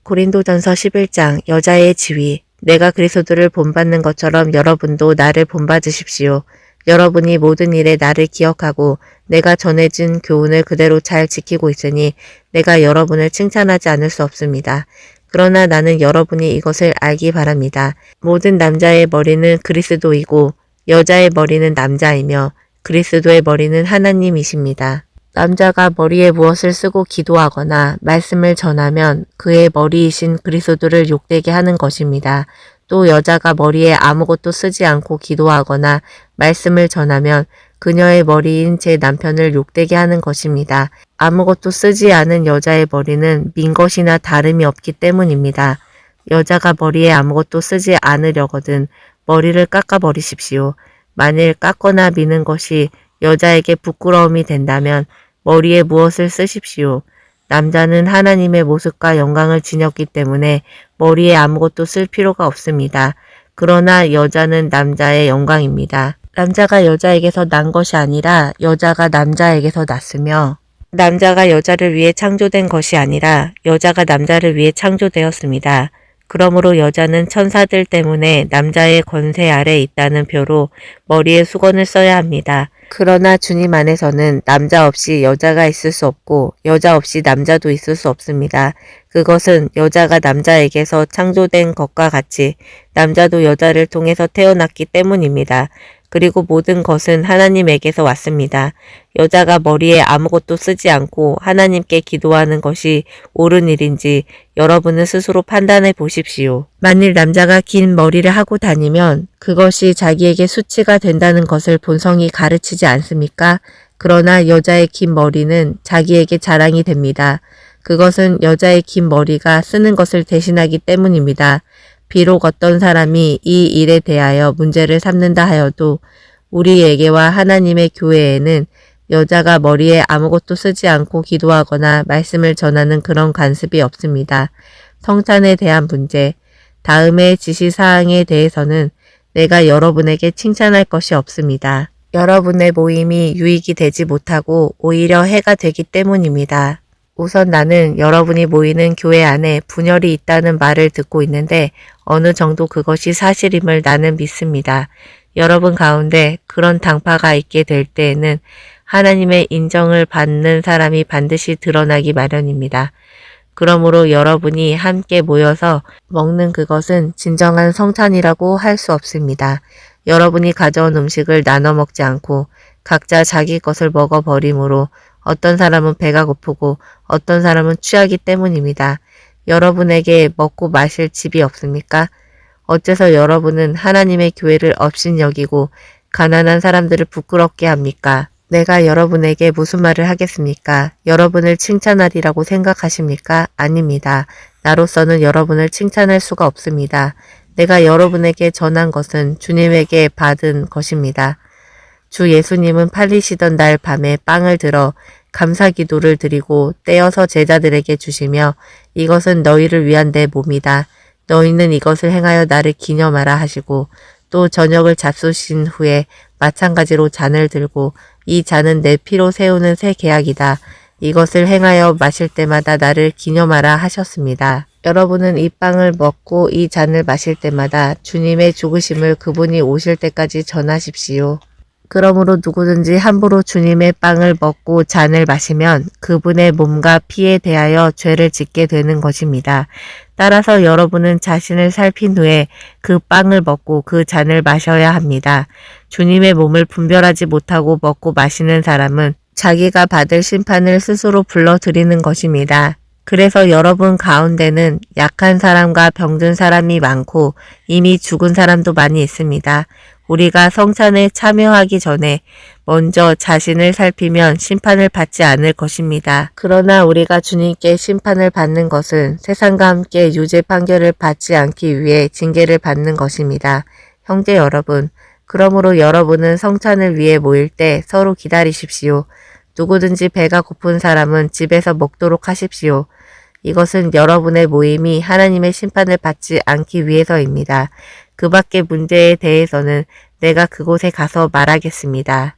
고린도전서 11장 여자의 지위. 내가 그리스도를 본받는 것처럼 여러분도 나를 본받으십시오. 여러분이 모든 일에 나를 기억하고 내가 전해진 교훈을 그대로 잘 지키고 있으니 내가 여러분을 칭찬하지 않을 수 없습니다. 그러나 나는 여러분이 이것을 알기 바랍니다. 모든 남자의 머리는 그리스도이고 여자의 머리는 남자이며 그리스도의 머리는 하나님이십니다. 남자가 머리에 무엇을 쓰고 기도하거나 말씀을 전하면 그의 머리이신 그리스도를 욕되게 하는 것입니다. 또 여자가 머리에 아무것도 쓰지 않고 기도하거나 말씀을 전하면 그녀의 머리인 제 남편을 욕되게 하는 것입니다. 아무것도 쓰지 않은 여자의 머리는 민 것이나 다름이 없기 때문입니다. 여자가 머리에 아무것도 쓰지 않으려거든 머리를 깎아버리십시오. 만일 깎거나 미는 것이 여자에게 부끄러움이 된다면 머리에 무엇을 쓰십시오. 남자는 하나님의 모습과 영광을 지녔기 때문에 머리에 아무것도 쓸 필요가 없습니다. 그러나 여자는 남자의 영광입니다. 남자가 여자에게서 난 것이 아니라 여자가 남자에게서 났으며 남자가 여자를 위해 창조된 것이 아니라 여자가 남자를 위해 창조되었습니다. 그러므로 여자는 천사들 때문에 남자의 권세 아래 있다는 표로 머리에 수건을 써야 합니다. 그러나 주님 안에서는 남자 없이 여자가 있을 수 없고 여자 없이 남자도 있을 수 없습니다. 그것은 여자가 남자에게서 창조된 것과 같이 남자도 여자를 통해서 태어났기 때문입니다. 그리고 모든 것은 하나님에게서 왔습니다. 여자가 머리에 아무것도 쓰지 않고 하나님께 기도하는 것이 옳은 일인지 여러분은 스스로 판단해 보십시오. 만일 남자가 긴 머리를 하고 다니면 그것이 자기에게 수치가 된다는 것을 본성이 가르치지 않습니까? 그러나 여자의 긴 머리는 자기에게 자랑이 됩니다. 그것은 여자의 긴 머리가 쓰는 것을 대신하기 때문입니다. 비록 어떤 사람이 이 일에 대하여 문제를 삼는다 하여도 우리에게와 하나님의 교회에는 여자가 머리에 아무것도 쓰지 않고 기도하거나 말씀을 전하는 그런 관습이 없습니다. 성찬에 대한 문제, 다음의 지시사항에 대해서는 내가 여러분에게 칭찬할 것이 없습니다. 여러분의 모임이 유익이 되지 못하고 오히려 해가 되기 때문입니다. 우선 나는 여러분이 모이는 교회 안에 분열이 있다는 말을 듣고 있는데 어느 정도 그것이 사실임을 나는 믿습니다. 여러분 가운데 그런 당파가 있게 될 때에는 하나님의 인정을 받는 사람이 반드시 드러나기 마련입니다. 그러므로 여러분이 함께 모여서 먹는 그것은 진정한 성찬이라고 할 수 없습니다. 여러분이 가져온 음식을 나눠 먹지 않고 각자 자기 것을 먹어버리므로 어떤 사람은 배가 고프고 어떤 사람은 취하기 때문입니다. 여러분에게 먹고 마실 집이 없습니까? 어째서 여러분은 하나님의 교회를 업신여기고 가난한 사람들을 부끄럽게 합니까? 내가 여러분에게 무슨 말을 하겠습니까? 여러분을 칭찬하리라고 생각하십니까? 아닙니다. 나로서는 여러분을 칭찬할 수가 없습니다. 내가 여러분에게 전한 것은 주님에게 받은 것입니다. 주 예수님은 팔리시던 날 밤에 빵을 들어 감사 기도를 드리고 떼어서 제자들에게 주시며 이것은 너희를 위한 내 몸이다. 너희는 이것을 행하여 나를 기념하라 하시고 또 저녁을 잡수신 후에 마찬가지로 잔을 들고 이 잔은 내 피로 세우는 새 계약이다. 이것을 행하여 마실 때마다 나를 기념하라 하셨습니다. 여러분은 이 빵을 먹고 이 잔을 마실 때마다 주님의 죽으심을 그분이 오실 때까지 전하십시오. 그러므로 누구든지 함부로 주님의 빵을 먹고 잔을 마시면 그분의 몸과 피에 대하여 죄를 짓게 되는 것입니다. 따라서 여러분은 자신을 살핀 후에 그 빵을 먹고 그 잔을 마셔야 합니다. 주님의 몸을 분별하지 못하고 먹고 마시는 사람은 자기가 받을 심판을 스스로 불러들이는 것입니다. 그래서 여러분 가운데는 약한 사람과 병든 사람이 많고 이미 죽은 사람도 많이 있습니다. 우리가 성찬에 참여하기 전에 먼저 자신을 살피면 심판을 받지 않을 것입니다. 그러나 우리가 주님께 심판을 받는 것은 세상과 함께 유죄 판결을 받지 않기 위해 징계를 받는 것입니다. 형제 여러분, 그러므로 여러분은 성찬을 위해 모일 때 서로 기다리십시오. 누구든지 배가 고픈 사람은 집에서 먹도록 하십시오. 이것은 여러분의 모임이 하나님의 심판을 받지 않기 위해서입니다. 그 밖의 문제에 대해서는 내가 그곳에 가서 말하겠습니다.